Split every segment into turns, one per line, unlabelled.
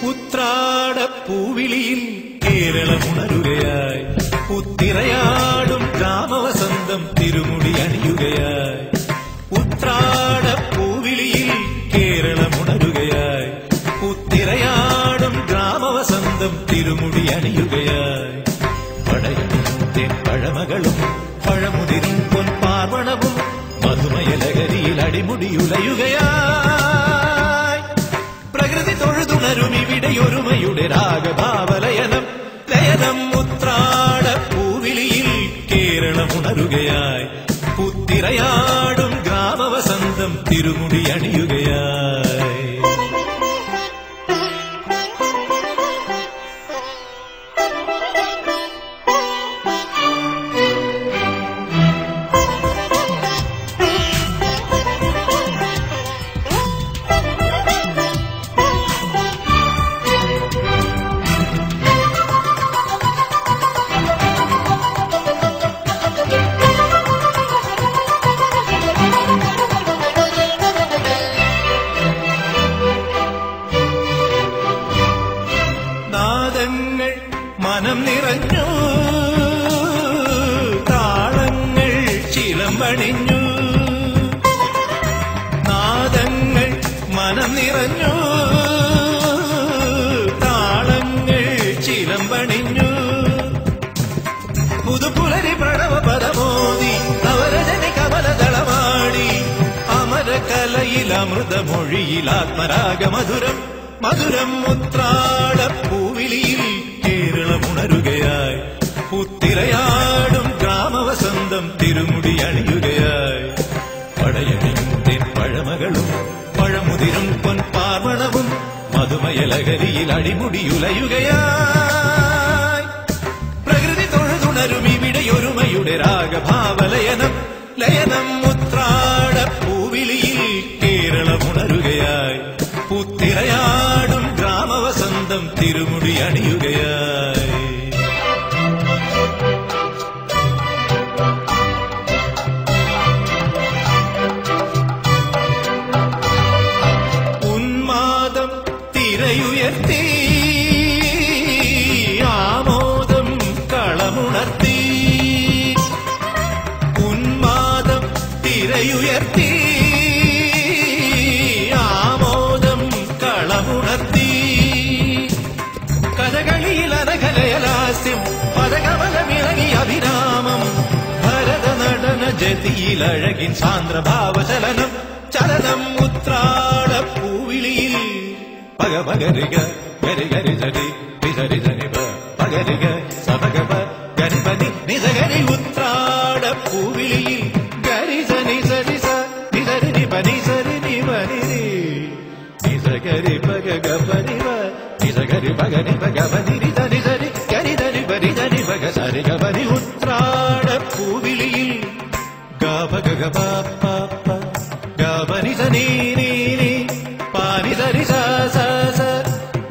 ഉത്രാടപ്പൂവിളിയിൽ കേരളമുണരുകയായി ഉത്തിരയാടും ഗ്രാമവസന്തം തിരുമുടി അണിയുകയായി. ഉത്രാടപ്പൂവിളിയിൽ കേരളമുണരുകയായി ഉത്തിരയാടും ഗ്രാമവസന്തം തിരുമുടി അണിയുകയായി. പടയും പഴമകളും പഴമുതിരും പൊൻപാർവണവും മധുമയ ലഹരിയിൽ അടിമുടിയുലയുകയായി. പ്രകൃതി തൊഴുതു തൊഴുതുണരുമിവിടെയൊരുമയുടെ രാഗഭാവലയനം ലയനം ഉത്രാടപ്പൂവിളിയിൽ കേരളമുണരുകയായി പുത്തിരയാടും ഗ്രാമവസന്തം തിരുമുടി അണിയുകയായി മനം നിറഞ്ഞു താളങ്ങൾ ചിലമ്പണിഞ്ഞു നാദങ്ങൾ മനം നിറഞ്ഞു താളങ്ങൾ ചിലമ്പണിഞ്ഞു പുതുപുലരി പ്രണവ പദമോദി നവരജനി കമലദളമാടി അമരകലയിൽ അമൃതമൊഴിയിൽ ആത്മരാഗമധുരം മധുരം ഉത്രാടപ്പൂവിളിയിൽ കേരളമുണരുകയായി പുത്തിരയാടും ഗ്രാമവസന്തം തിരുമുടി അണിയുകയായി പടയണിയും തെൻപഴമകളും പഴമുതിരും പൊൻപാർവണവും മധുമയലഹരിയിൽ അടിമുടിയുലയുകയായി പ്രകൃതി തൊഴുതുണരുമിവിടെയൊരുമയുടെ രാഗഭാവലയനം ലയനം ഉത്രാടപ്പൂവിളിയിൽ കേരളമുണരുകയായി പുത്തിരയാടും ഗ്രാമവസന്തം തിരുമുടി അണിയുകയായി ഉന്മാദം തിരയുയർത്തി ആമോദം കളമുണർത്തി ഉന്മാദം തിരയുയർത്തി കഥകളിയിലനകലയലാസ്യം പദകമലമിളകി അഭിരാമം ഭരത നടന ജതിയിലഴകിൻ സാന്ദ്രഭാവചലനം ചലനം ഉത്രാടപ്പൂവിളിയിൽ പഗപഗരിക ഗരിഗരി ജരി വിസരി ജനിപ പഗരിക സപഗപ ഗരിപതി നിസഗരി ഉത്രാടപ്പൂവിളിയിൽ ഗരിജനി സരിസ നിസരി നിപനി സരി നിപനി നിസഗരി പഗപരിവ നിസഗരി പഗനി പഗപനി ധനി ധരി ഗരി ധരി പരി ധനി പഗ സരി ഗപനി ഉത്രാടപ്പൂവിളിയിൽ ഗപഗ ഗപ പ ഗപനി ധനി നീ നീ പാനി ധരി സ സ സ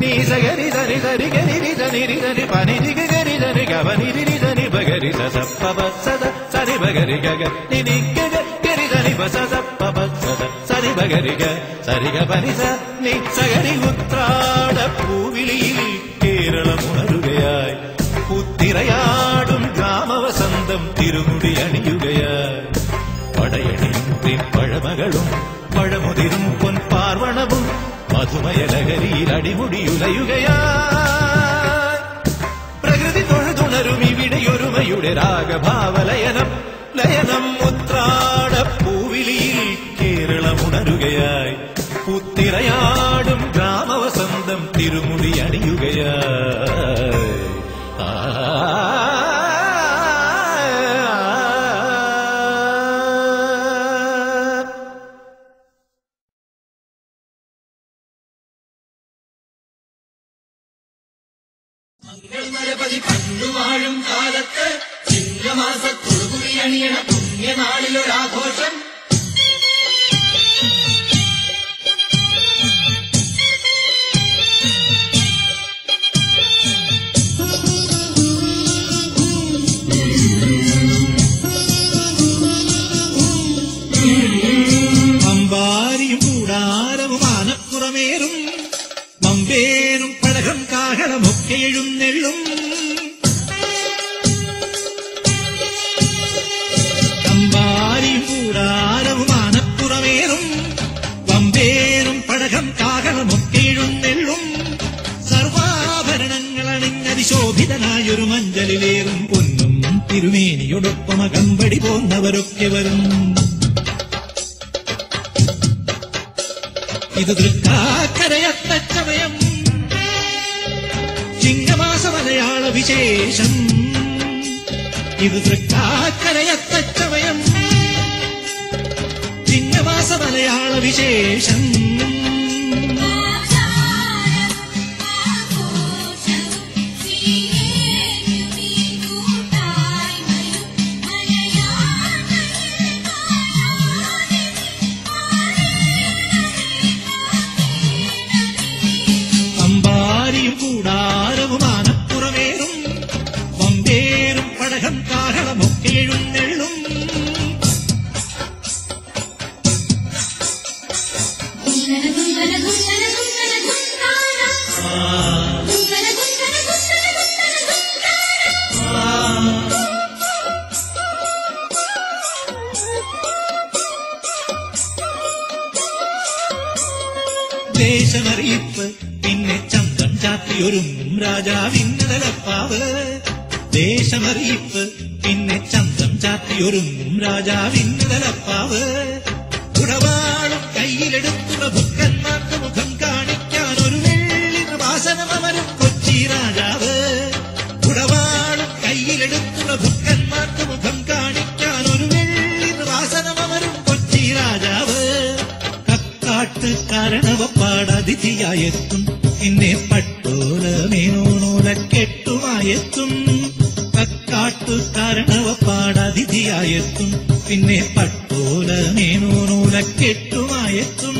നീ സഗരി ധനി ധരി ഗരി രി ധനി രി ധനി പനി രി ഗരി ധനി ഗപനി രി ധനി പഗരി സ സ പ പ സ സ സരി പഗരി ഗ ഗ നി നി ഗ ഗ ഗരി ധനി പ സ സ പ പ സ സ സരി പഗരി ഗ സരി ഗപനി സ നി സഗരി ഉത്രാടപ്പൂവിളിയിൽ കേരളമുണരുകയായി പുത്തിരയാടും ഗ്രാമവസന്തം തിരുമുടി അണിയുകയായി പടയണിയും തെൻപഴമകളും പഴമുതിരും പൊൻപാർവണവും മധുമയലഹരിയിൽ അടിമുടിയുലയുകയായി പ്രകൃതി തൊഴുതുണരുമിവിടെയൊരുമയുടെ രാഗഭാവലയനം ലയനം ഉത്രാടപ്പൂവിളിയിൽ കേരളമുണരുകയായി പുത്തിരയാടും ഗ്രാമവസന്തം തിരുമുടി അണിയുകയായി
മംഗളമരപതി പണ്ടുവാഴും കാലത്ത് ചിങ്ങമാസത്തൊഴുകുറി അണിയണ പുണ്യനാളിലൊരാഘോഷം
അമ്പാരിയും കൂടാരവും ആനപ്പുറമേറും മമ്പേനും പടകം കാഹളമൊക്കെ എഴുന്നെള്ളും അമ്പാരിയും കൂടാരവും ആനപ്പുറമേറും വമ്പേനും പടകം കാഹളമൊക്കെ എഴുന്നെള്ളും സർവാഭരണങ്ങൾ അണിഞ്ഞതിശോഭിതനായൊരു മഞ്ചലിലേറും പൊന്നും തിരുമേനിയോടൊപ്പം അകമ്പടി പോന്നവരൊക്കെ വരും ഇത് തൃക്കാക്കരയത്ത സമയം ചിങ്ങമാസ മലയാള വിശേഷം ഇത് തൃക്കാക്കരയത്തച്ചമയം ചിങ്ങമാസ മലയാള വിശേഷം അമ്പാരിയും കൂടാരവും ആനപ്പുറമേറും വമ്പേറും പടകം കാഹളമൊക്കെ എഴുന്നെള്ളും ദേശമറിയിപ്പ് പിന്നെ ചന്തം ചാത്തിയൊരുങ്ങും രാജാവിന്നതലപ്പാവ് ദേശമറിയിപ്പ് പിന്നെ ചന്തം ചാത്തിയൊരുങ്ങും രാജാവിന്നതലപ്പാവ് കുടവാളും കയ്യിലെടുത്തുള്ള ഭക്തന്മാർക്ക് മുഖം കാണിക്കാൻ ഒരു വെള്ളി വാസനമരും കൊച്ചി രാജാവ് കുടവാളും കയ്യിലെടുത്തുള്ള ഭക്തന്മാർക്ക് മുഖം കാണിക്കാൻ ഒരു വെള്ളി വാസനമരും കൊച്ചി രാജാവ് കക്കാട്ട് കാരണവപ്പാടതിഥിയായെത്തും പിന്നെ പട്ടോലമേനോനോലക്കെട്ടുമായെത്തും കക്കാട്ടു കാരണവപ്പാടതിഥിയായെത്തും പിന്നെ പട്ടോലമേനോനോലക്കെട്ടുമായെത്തും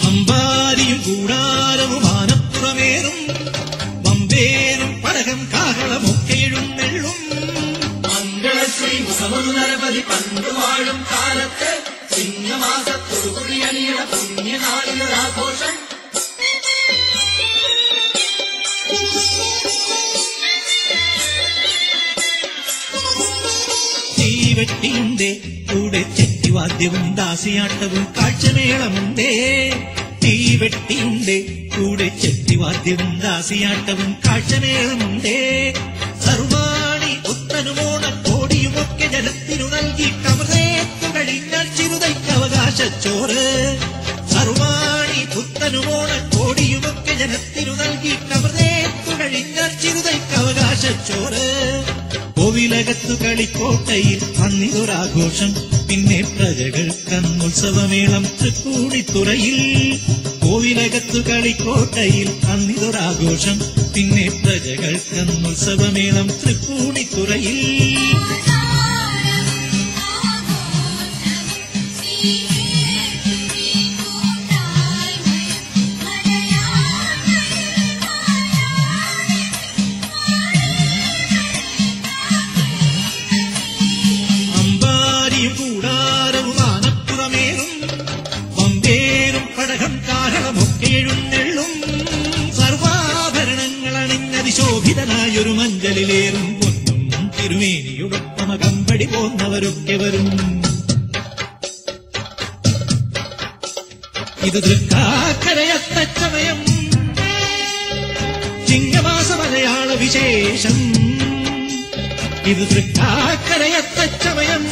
അമ്പാരിയും കൂടാരവും ആനപ്പുറമേറും വമ്പേറും പടകം കാഹളമൊക്കെ എഴുന്നെള്ളും
മംഗളശ്രീ മുഖമൊരു നരപതി പണ്ടുവാഴും കാലത്ത് ചിങ്ങമാസത്തൊടുകുടി അണിയണ പുണ്യനാളിലൊരാഘോഷം
തീവെട്ടിയുണ്ടേ കൂടെ ചെത്തിവാദ്യവും ദാസിയാട്ടവും കാഴ്ചമേളമുണ്ടേ തീവെട്ടിയുണ്ടേ കൂടെ ചെത്തിവാദ്യവും ദാസിയാട്ടവും കാഴ്ചമേളമുണ്ടേ സർവാണി പുത്തനുമോണ കോടിയുമൊക്കെ ജനത്തിനു നൽകി കവറേത്തു കഴിഞ്ഞാൽ ചിറുതയ്ക്ക് അവകാശച്ചോറ് സർവാണി പുത്തനുമോണ കോടിയുമൊക്കെ ജനത്തിനു നൽകി കവറേത്തു കഴിഞ്ഞാൽ ചിറുതയ്ക്ക് അവകാശച്ചോറ് കോവിലകത്തു കളിക്കോട്ടയിൽ അന്നിതൊരാഘോഷം പിന്നെ പ്രജകൾക്കന്നുത്സവമേളം തൃപ്പൂണിത്തുറയിൽ കോവിലകത്തു കളിക്കോട്ടയിൽ അന്നിതൊരാഘോഷം പിന്നെ പ്രജകൾക്കന്നുത്സവമേളം തൃപ്പൂണിത്തുറയിൽ കൂടാരവും ആനപ്പുറമേറും വമ്പേറും പടകം കാഹളമൊക്കെ എഴുന്നെള്ളും സർവാഭരണങ്ങളണിഞ്ഞതിശോഭിതനായൊരു മഞ്ചലിലേറും പൊന്നും തിരുമേനിയുടൊപ്പമ കമ്പടി പോന്നവരൊക്കെ വരും ഇത് തൃക്കാക്കരയത്തച്ചമയം ചിങ്ങമാസ മലയാള വിശേഷം ഇത് തൃക്കാക്കരയത്തച്ചമയം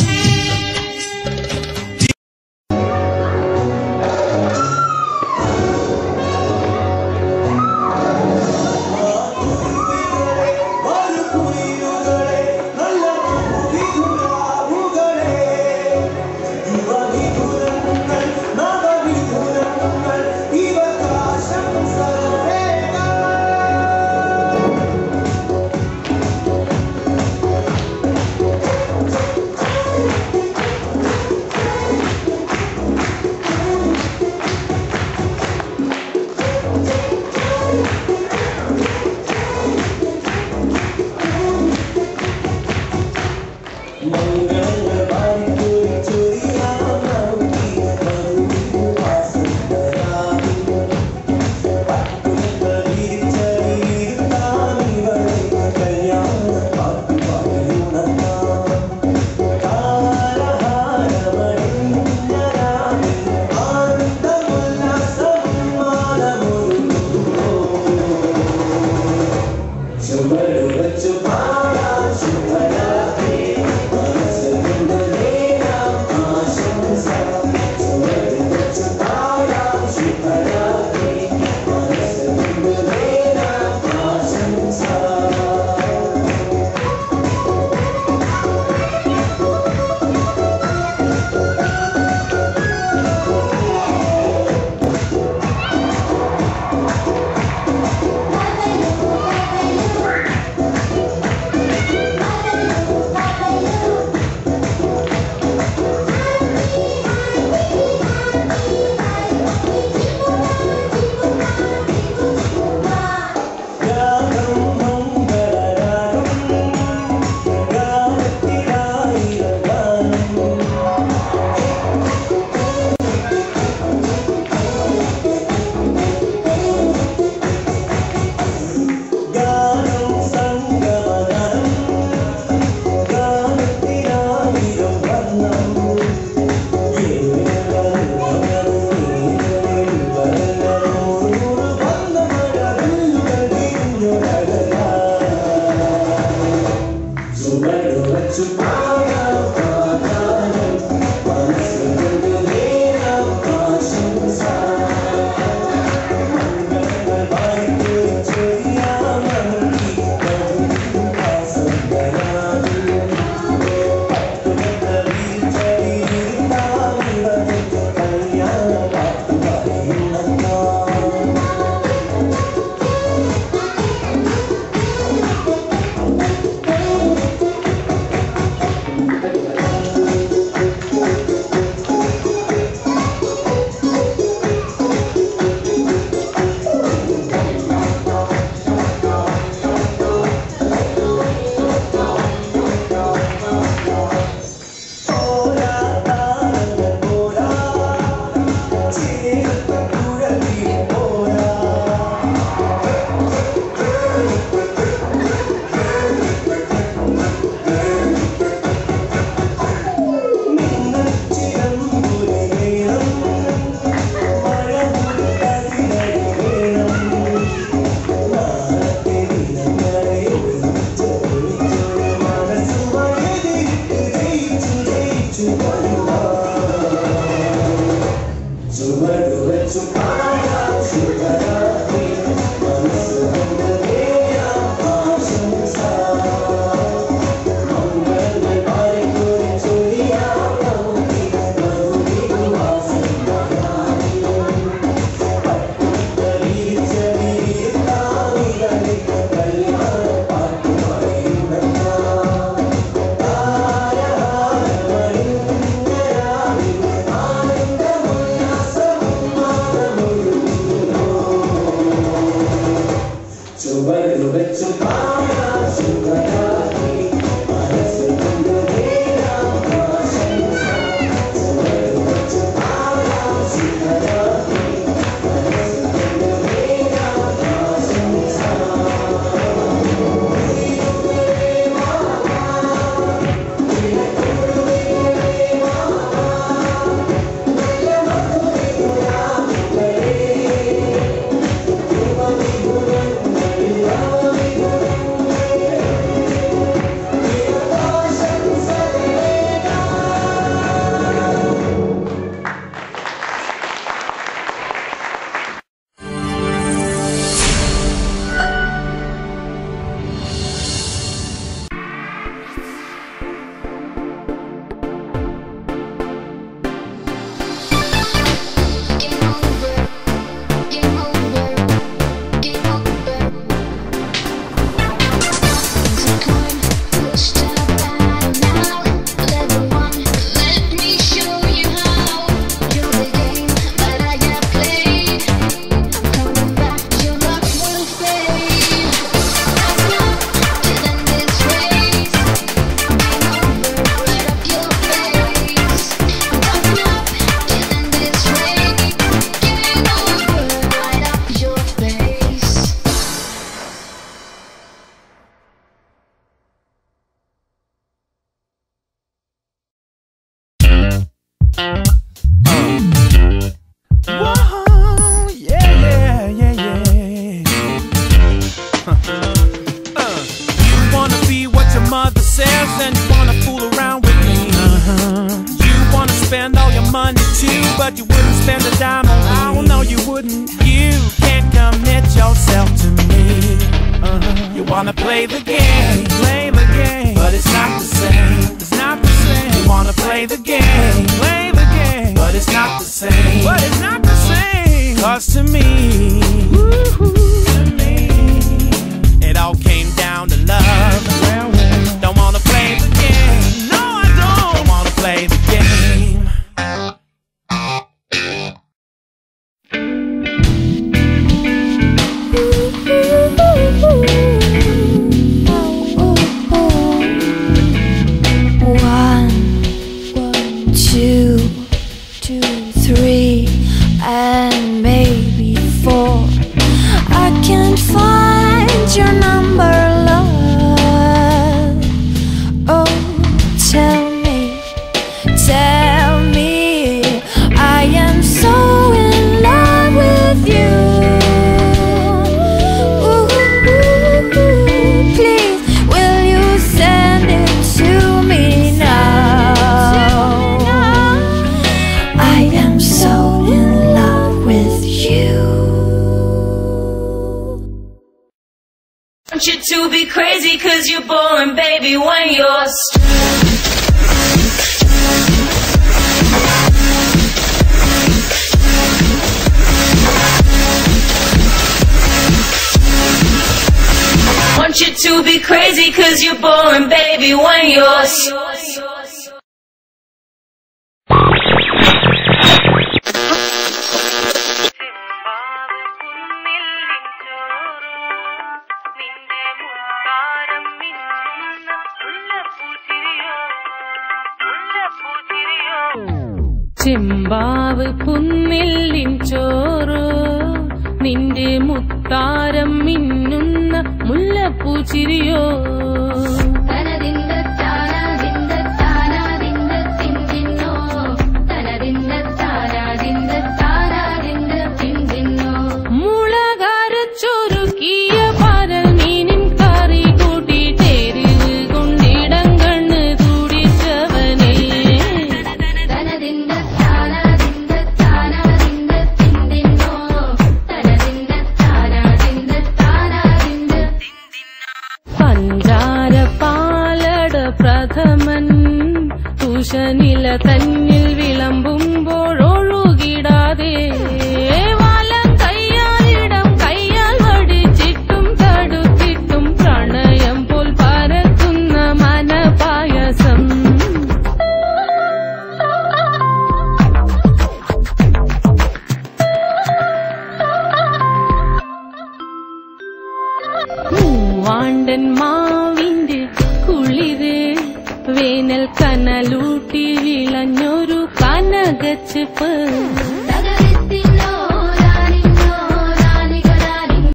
But you wouldn't spend a dime on me. Oh no, you wouldn't. You can't commit yourself to me. You wanna play the game, but it's not the same. It's not the same. You wanna play the game, but it's not the same. But it's not the same. 'Cause to me, it all came down to love. Don't wanna play the game. No, I don't wanna play the game.
And maybe 4. I can't find your number, love. Oh, tell me, I am so in love with you. Ooh, please, will you send it to me now? I am so in love with you.
I want you to be crazy 'cause you're boring, baby, when you're Want you to be crazy 'cause you're boring, baby, when you're
ചെമ്പാവ് പുന്നില്ലിൻ ചോറ് നിന്റെ മുത്താരം മിന്നുന്ന മുല്ലപ്പൂച്ചിരിയോ മുളകരച്ചൊരുക്കിയ പരൽ മീനിൻ കറി കൂട്ടി ചേരുവ് കൊണ്ടിടം കണ്ണ് തുടിച്ചവനേ പച്ചനില തന്നിൽ വിളമ്പുമ്പോഴൊഴുകിടാതെ വലം കയ്യാലിടം കയ്യാൽ വടിച്ചിട്ടും തടുത്തിട്ടും പ്രണയം പോൽ പരത്തുന്ന മനപായസം മൂവാണ്ടൻ മാവിന്റെ കുളിര് വേനൽ കനലൂട്ടി വിളഞ്ഞൊരു കനകച്ചിപ്പ്